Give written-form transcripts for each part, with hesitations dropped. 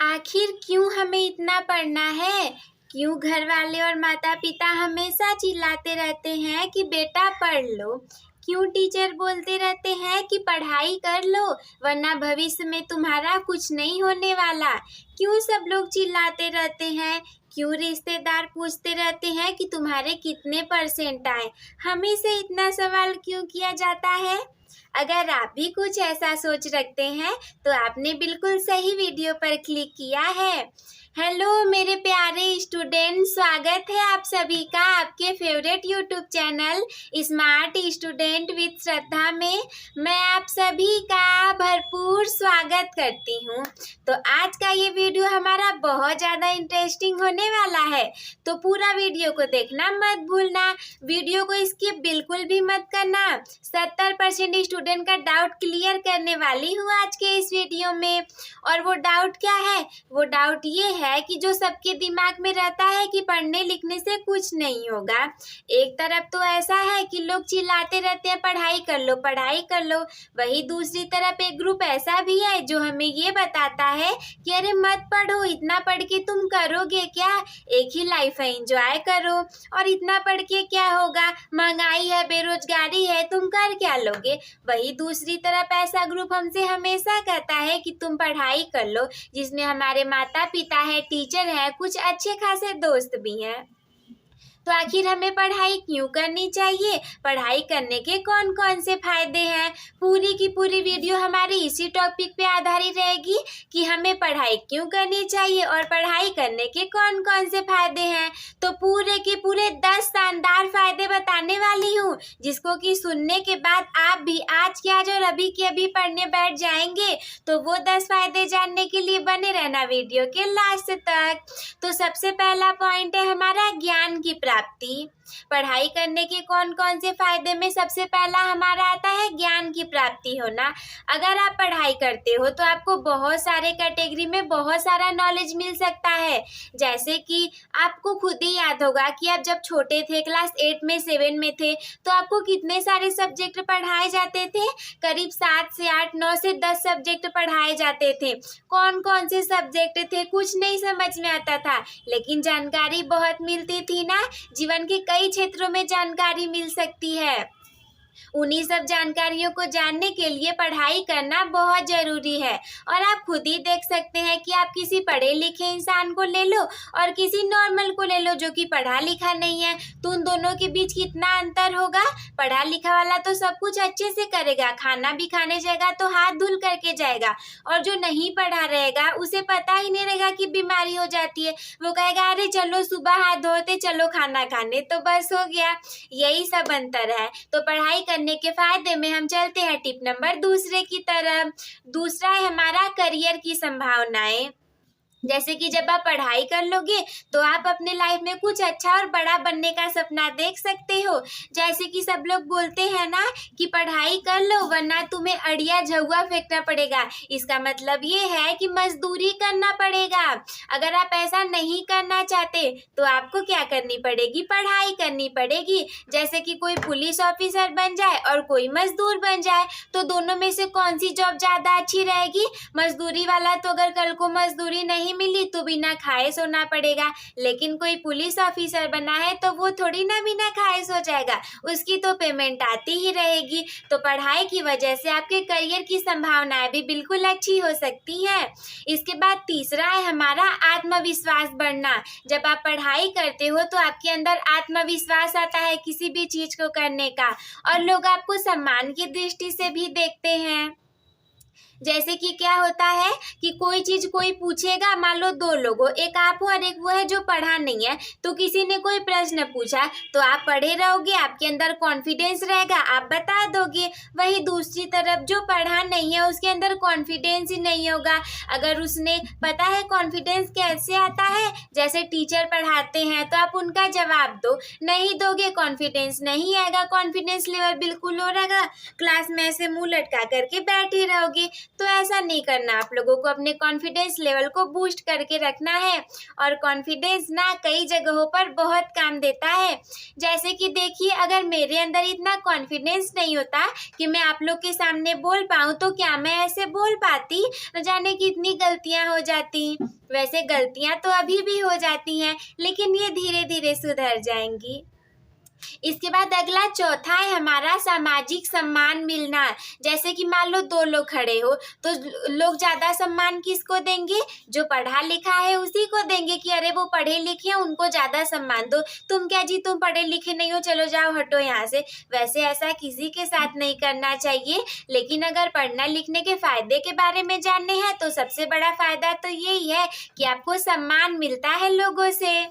आखिर क्यों हमें इतना पढ़ना है? क्यों घर वाले और माता पिता हमेशा चिल्लाते रहते हैं कि बेटा पढ़ लो? क्यों टीचर बोलते रहते हैं कि पढ़ाई कर लो वरना भविष्य में तुम्हारा कुछ नहीं होने वाला? क्यों सब लोग चिल्लाते रहते हैं? क्यों रिश्तेदार पूछते रहते हैं कि तुम्हारे कितने परसेंट आए? हमें से इतना सवाल क्यों किया जाता है? अगर आप भी कुछ ऐसा सोच रखते हैं तो आपने बिल्कुल सही वीडियो पर क्लिक किया है। हेलो मेरे प्यारे स्टूडेंट, स्वागत है आप सभी का आपके favourite YouTube channel smart student with Shraddha में। मैं आप सभी का भरपूर स्वागत करती हूँ। तो आज का ये वीडियो हमारा बहुत ज़्यादा इंटरेस्टिंग होने वाला है, तो पूरा वीडियो को देखना मत भूलना। वीडियो को स्किप बिल्कुल भी मत करना। 70% स्टूडेंट का डाउट क्लियर करने वाली हूँ आज के इस वीडियो में। और वो डाउट क्या है? वो डाउट ये है कि जो सबके दिमाग में रहता है कि पढ़ने लिखने से कुछ नहीं होगा। एक तरफ तो ऐसा है कि लोग चिल्लाते रहते हैं पढ़ाई कर लो पढ़ाई कर लो, वही दूसरी तरफ एक ग्रुप ऐसा भी है जो हमें ये बताता है कि अरे मत पढ़ो, इतना पढ़ के तुम करोगे क्या? एक ही लाइफ है, एंजॉय करो। और इतना पढ़ के क्या होगा? महंगाई है, बेरोजगारी है, तुम कर क्या लोगे? वही दूसरी तरफ ऐसा ग्रुप हमसे हमेशा कहता है कि तुम पढ़ाई कर लो, जिसमें हमारे माता पिता है, टीचर है, कुछ अच्छे खासे दोस्त भी हैं। तो आखिर हमें पढ़ाई क्यों करनी चाहिए? पढ़ाई करने के कौन कौन से फायदे हैं? पूरी की पूरी वीडियो हमारी इसी टॉपिक पे आधारित रहेगी कि हमें पढ़ाई क्यों करनी चाहिए और पढ़ाई करने के कौन कौन से फायदे हैं। तो पूरे के पूरे 10 शानदार फायदे बताने वाली हूँ, जिसको कि सुनने के बाद आप भी आज के आज और अभी के अभी पढ़ने बैठ जाएंगे। तो वो 10 फायदे जानने के लिए बने रहना वीडियो के लास्ट तक। तो सबसे पहला पॉइंट है हमारा ज्ञान की प्राप्ति। पढ़ाई करने के कौन कौन से फायदे में सबसे पहला हमारा आता है ज्ञान की प्राप्ति होना। अगर आप पढ़ाई करते हो तो आपको बहुत सारे कैटेगरी में बहुत सारा नॉलेज मिल सकता है। जैसे कि आपको खुद ही याद होगा कि आप जब छोटे थे, क्लास 8 में 7 में थे, तो आपको कितने सारे सब्जेक्ट पढ़ाए जाते थे? करीब 7 से 8 9 से 10 सब्जेक्ट पढ़ाए जाते थे। कौन कौन से सब्जेक्ट थे? कुछ नहीं समझ में आता था, लेकिन जानकारी बहुत मिलती थी ना। जीवन के कई क्षेत्रों में जानकारी मिल सकती है। उन्हीं सब जानकारियों को जानने के लिए पढ़ाई करना बहुत ज़रूरी है। और आप खुद ही देख सकते हैं कि आप किसी पढ़े लिखे इंसान को ले लो और किसी नॉर्मल को ले लो जो कि पढ़ा लिखा नहीं है, तो उन दोनों के बीच कितना अंतर होगा। पढ़ा लिखा वाला तो सब कुछ अच्छे से करेगा, खाना भी खाने जाएगा तो हाथ धुल करके जाएगा, और जो नहीं पढ़ा रहेगा उसे पता ही नहीं रहेगा कि बीमारी हो जाती है। वो कहेगा अरे चलो सुबह हाथ धोते चलो खाना खाने, तो बस हो गया। यही सब अंतर है। तो पढ़ाई करने के फायदे में हम चलते हैं टिप नंबर दूसरे की तरफ। दूसरा है हमारा करियर की संभावनाएं। जैसे कि जब आप पढ़ाई कर लोगे तो आप अपने लाइफ में कुछ अच्छा और बड़ा बनने का सपना देख सकते हो। जैसे कि सब लोग बोलते हैं ना कि पढ़ाई कर लो वरना तुम्हें अड़िया झउआ फेंकना पड़ेगा। इसका मतलब ये है कि मजदूरी करना पड़ेगा। अगर आप ऐसा नहीं करना चाहते तो आपको क्या करनी पड़ेगी? पढ़ाई करनी पड़ेगी। जैसे कि कोई पुलिस ऑफिसर बन जाए और कोई मजदूर बन जाए, तो दोनों में से कौन सी जॉब ज़्यादा अच्छी रहेगी? मजदूरी वाला तो अगर कल को मजदूरी नहीं मिली तो बिना खाए सोना पड़ेगा, लेकिन कोई पुलिस ऑफिसर बना है तो वो थोड़ी ना बिना खाए सो जाएगा, उसकी तो पेमेंट आती ही रहेगी। तो पढ़ाई की वजह से आपके करियर की संभावनाएं भी बिल्कुल अच्छी हो सकती हैं। इसके बाद तीसरा है हमारा आत्मविश्वास बढ़ना। जब आप पढ़ाई करते हो तो आपके अंदर आत्मविश्वास आता है किसी भी चीज को करने का, और लोग आपको सम्मान की दृष्टि से भी देखते हैं। जैसे कि क्या होता है कि कोई चीज कोई पूछेगा, मान लो 2 लोग हो, एक आप हो और एक वो है जो पढ़ा नहीं है, तो किसी ने कोई प्रश्न पूछा तो आप पढ़े रहोगे, आपके अंदर कॉन्फिडेंस रहेगा, आप बता दोगे। वही दूसरी तरफ जो पढ़ा नहीं है उसके अंदर कॉन्फिडेंस ही नहीं होगा। अगर उसने पता है कॉन्फिडेंस कैसे आता है, जैसे टीचर पढ़ाते हैं तो आप उनका जवाब दो, नहीं दोगे कॉन्फिडेंस नहीं आएगा, कॉन्फिडेंस लेवल बिल्कुल हो रहेगा, क्लास में ऐसे मुंह लटका करके बैठे रहोगे। तो ऐसा नहीं करना। आप लोगों को अपने कॉन्फिडेंस लेवल को बूस्ट करके रखना है, और कॉन्फिडेंस ना कई जगहों पर बहुत काम देता है। जैसे कि देखिए, अगर मेरे अंदर इतना कॉन्फिडेंस नहीं होता कि मैं आप लोग के सामने बोल पाऊँ, तो क्या मैं ऐसे बोल पाती? न जाने कितनी गलतियाँ हो जाती। वैसे गलतियाँ तो अभी भी हो जाती हैं, लेकिन ये धीरे धीरे सुधर जाएंगी। इसके बाद अगला चौथा है हमारा सामाजिक सम्मान मिलना। जैसे कि मान लो दो लोग खड़े हो, तो लोग ज़्यादा सम्मान किसको देंगे? जो पढ़ा लिखा है उसी को देंगे कि अरे वो पढ़े लिखे हैं, उनको ज़्यादा सम्मान दो। तुम क्या जी, तुम पढ़े लिखे नहीं हो, चलो जाओ हटो यहाँ से। वैसे ऐसा किसी के साथ नहीं करना चाहिए। लेकिन अगर पढ़ना लिखने के फ़ायदे के बारे में जानने हैं, तो सबसे बड़ा फ़ायदा तो यही है कि आपको सम्मान मिलता है लोगों से।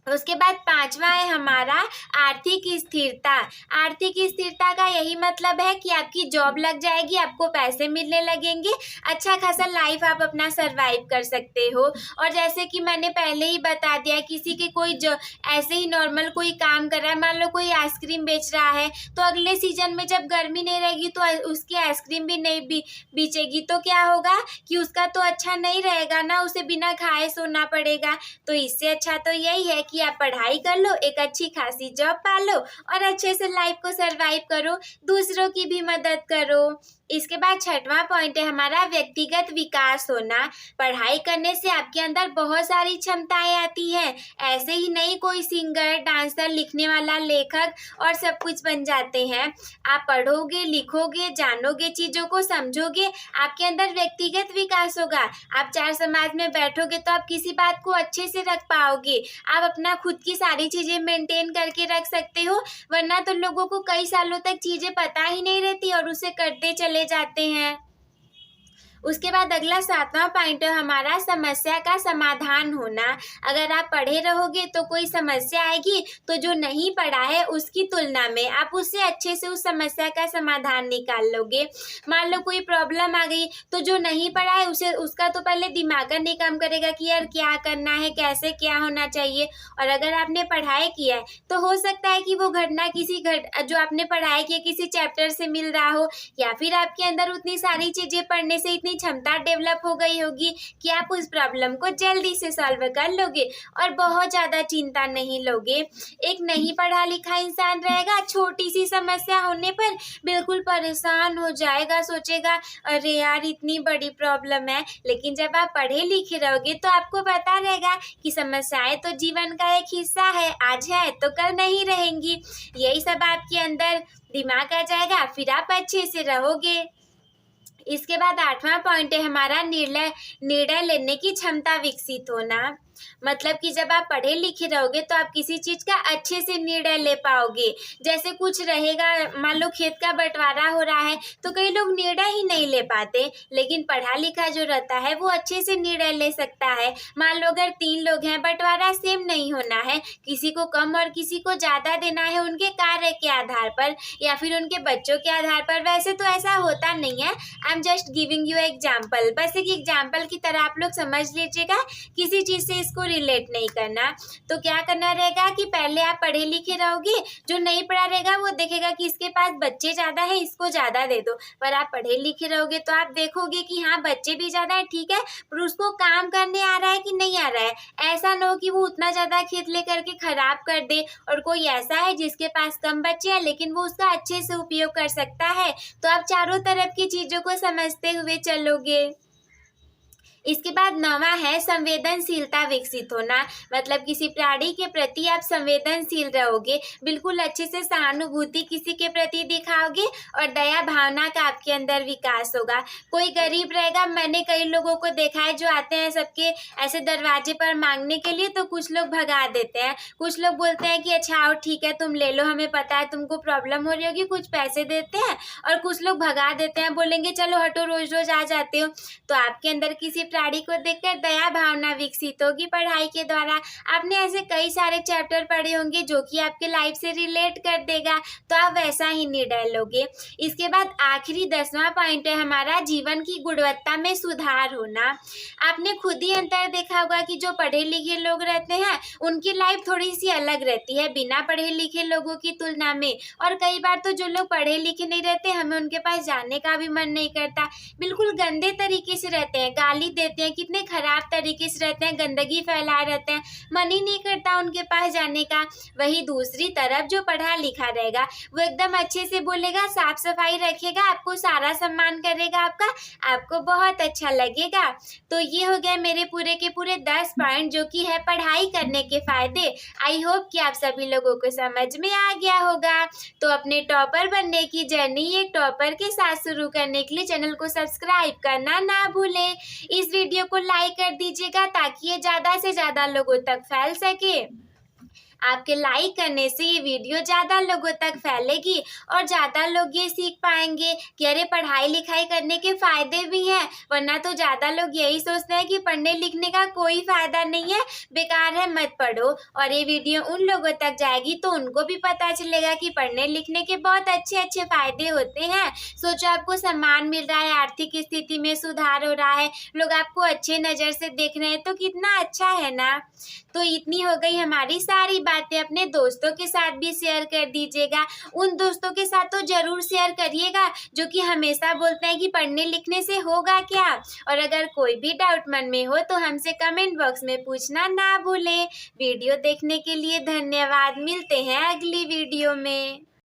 उसके बाद पांचवा है हमारा आर्थिक स्थिरता। आर्थिक स्थिरता का यही मतलब है कि आपकी जॉब लग जाएगी, आपको पैसे मिलने लगेंगे, अच्छा खासा लाइफ आप अपना सरवाइव कर सकते हो। और जैसे कि मैंने पहले ही बता दिया, किसी के कोई जो ऐसे ही नॉर्मल कोई काम कर रहा है, मान लो कोई आइसक्रीम बेच रहा है, तो अगले सीजन में जब गर्मी नहीं रहेगी तो उसकी आइसक्रीम भी नहीं बेचेगी, तो क्या होगा कि उसका तो अच्छा नहीं रहेगा ना, उसे बिना खाए सोना पड़ेगा। तो इससे अच्छा तो यही है कि आप पढ़ाई कर लो, एक अच्छी खासी जॉब पा लो और अच्छे से लाइफ को सरवाइव करो, दूसरों की भी मदद करो। इसके बाद छठवां पॉइंट है हमारा व्यक्तिगत विकास होना। पढ़ाई करने से आपके अंदर बहुत सारी क्षमताएं आती हैं। ऐसे ही नहीं कोई सिंगर, डांसर, लिखने वाला, लेखक और सब कुछ बन जाते हैं। आप पढ़ोगे, लिखोगे, जानोगे, चीज़ों को समझोगे, आपके अंदर व्यक्तिगत विकास होगा। आप चार समाज में बैठोगे तो आप किसी बात को अच्छे से रख पाओगे, आप अपना खुद की सारी चीज़ें मेंटेन करके रख सकते हो। वरना तो लोगों को कई सालों तक चीज़ें पता ही नहीं रहती और उसे करते चले जाते हैं। उसके बाद अगला सातवां पॉइंट है हमारा समस्या का समाधान होना। अगर आप पढ़े रहोगे तो कोई समस्या आएगी, तो जो नहीं पढ़ा है उसकी तुलना में आप उससे अच्छे से उस समस्या का समाधान निकाल लोगे। मान लो कोई प्रॉब्लम आ गई, तो जो नहीं पढ़ा है उसका तो पहले दिमाग नहीं काम करेगा कि यार क्या करना है, कैसे क्या होना चाहिए। और अगर आपने पढ़ाई किया है तो हो सकता है कि वो घटना जो आपने पढ़ाई की किसी चैप्टर से मिल रहा हो, या फिर आपके अंदर उतनी सारी चीज़ें पढ़ने से इतनी क्षमता डेवलप हो गई होगी कि आप उस प्रॉब्लम को जल्दी से सॉल्व कर लोगे और बहुत ज़्यादा चिंता नहीं लोगे। एक नहीं पढ़ा लिखा इंसान रहेगा, छोटी सी समस्या होने पर बिल्कुल परेशान हो जाएगा, सोचेगा अरे यार इतनी बड़ी प्रॉब्लम है। लेकिन जब आप पढ़े लिखे रहोगे तो आपको पता रहेगा कि समस्याएं तो जीवन का एक हिस्सा है, आज है तो कल नहीं रहेंगी। यही सब आपके अंदर दिमाग आ जाएगा, फिर आप अच्छे से रहोगे। इसके बाद आठवां पॉइंट है हमारा निर्णय लेने की क्षमता विकसित होना। मतलब कि जब आप पढ़े लिखे रहोगे तो आप किसी चीज़ का अच्छे से निर्णय ले पाओगे। जैसे कुछ रहेगा, मान लो खेत का बंटवारा हो रहा है, तो कई लोग निर्णय ही नहीं ले पाते, लेकिन पढ़ा लिखा जो रहता है वो अच्छे से निर्णय ले सकता है। मान लो अगर 3 लोग हैं, बंटवारा सेम नहीं होना है, किसी को कम और किसी को ज़्यादा देना है उनके कार्य के आधार पर या फिर उनके बच्चों के आधार पर। वैसे तो ऐसा होता नहीं है, I am just giving you example, बस एक एग्जाम्पल की तरह आप लोग समझ लीजिएगा, किसी चीज़ से इसको रिलेट नहीं करना। तो क्या करना रहेगा कि पहले आप पढ़े लिखे रहोगे, जो नहीं पढ़ा रहेगा वो देखेगा कि इसके पास बच्चे ज़्यादा है, इसको ज़्यादा दे दो। पर आप पढ़े लिखे रहोगे तो आप देखोगे कि हाँ बच्चे भी ज़्यादा है, ठीक है, पर उसको काम करने आ रहा है कि नहीं आ रहा है। ऐसा ना हो कि वो उतना ज़्यादा खेत लेकर के खराब कर दे, और कोई ऐसा है जिसके पास कम बच्चे हैं लेकिन वो उसका अच्छे से उपयोग कर सकता है। तो आप चारों तरफ की चीज़ों को समझते हुए चलोगे। इसके बाद 9वां है संवेदनशीलता विकसित होना। मतलब किसी प्राणी के प्रति आप संवेदनशील रहोगे, बिल्कुल अच्छे से सहानुभूति किसी के प्रति दिखाओगे और दया भावना का आपके अंदर विकास होगा। कोई गरीब रहेगा, मैंने कई लोगों को देखा है जो आते हैं सबके ऐसे दरवाजे पर मांगने के लिए, तो कुछ लोग भगा देते हैं, कुछ लोग बोलते हैं कि अच्छा आओ ठीक है तुम ले लो, हमें पता है तुमको प्रॉब्लम हो रही होगी, कुछ पैसे देते हैं, और कुछ लोग भगा देते हैं, बोलेंगे चलो हटो रोज रोज आ जाते हो। तो आपके अंदर किसी प्राणी को देखकर दया भावना विकसित होगी पढ़ाई के द्वारा। आपने ऐसे कई सारे चैप्टर पढ़े होंगे जो कि आपके लाइफ से रिलेट कर देगा, तो आप वैसा ही निर्णय लोगे। इसके बाद आखिरी 10वां पॉइंट है हमारा जीवन की गुणवत्ता में सुधार होना। आपने खुद ही अंतर देखा होगा कि जो पढ़े लिखे लोग रहते हैं उनकी लाइफ थोड़ी सी अलग रहती है बिना पढ़े लिखे लोगों की तुलना में। और कई बार तो जो लोग पढ़े लिखे नहीं रहते, हमें उनके पास जाने का भी मन नहीं करता, बिल्कुल गंदे तरीके से रहते हैं, गाली देते हैं, कितने खराब तरीके से रहते हैं, गंदगी फैलाए रहते हैं, मन ही नहीं करता उनके पास जाने का। वही दूसरी तरफ जो पढ़ा लिखा रहेगा वो एकदम अच्छे से बोलेगा, साफ सफाई रखेगा, आपको सारा सम्मान करेगा, आपको बहुत अच्छा लगेगा। तो ये हो गया मेरे पूरे के पूरे 10 पॉइंट जो कि है पढ़ाई करने के फायदे। आई होप कि आप सभी लोगों को समझ में आ गया होगा। तो अपने टॉपर बनने की जर्नी एक टॉपर के साथ शुरू करने के लिए चैनल को सब्सक्राइब करना ना भूलें। इस वीडियो को लाइक कर दीजिएगा ताकि ये ज़्यादा से ज़्यादा लोगों तक फैल सके। आपके लाइक करने से ये वीडियो ज़्यादा लोगों तक फैलेगी और ज़्यादा लोग ये सीख पाएंगे कि अरे पढ़ाई लिखाई करने के फ़ायदे भी हैं। वरना तो ज़्यादा लोग यही सोचते हैं कि पढ़ने लिखने का कोई फ़ायदा नहीं है, बेकार है, मत पढ़ो। और ये वीडियो उन लोगों तक जाएगी तो उनको भी पता चलेगा कि पढ़ने लिखने के बहुत अच्छे अच्छे फ़ायदे होते हैं। सोचो आपको सम्मान मिल रहा है, आर्थिक स्थिति में सुधार हो रहा है, लोग आपको अच्छे नज़र से देख रहे हैं, तो कितना अच्छा है ना। तो इतनी हो गई हमारी सारी बातें। अपने दोस्तों के साथ भी शेयर कर दीजिएगा। उन दोस्तों के साथ तो ज़रूर शेयर करिएगा जो कि हमेशा बोलते हैं कि पढ़ने लिखने से होगा क्या। और अगर कोई भी डाउट मन में हो तो हमसे कमेंट बॉक्स में पूछना ना भूलें। वीडियो देखने के लिए धन्यवाद। मिलते हैं अगली वीडियो में।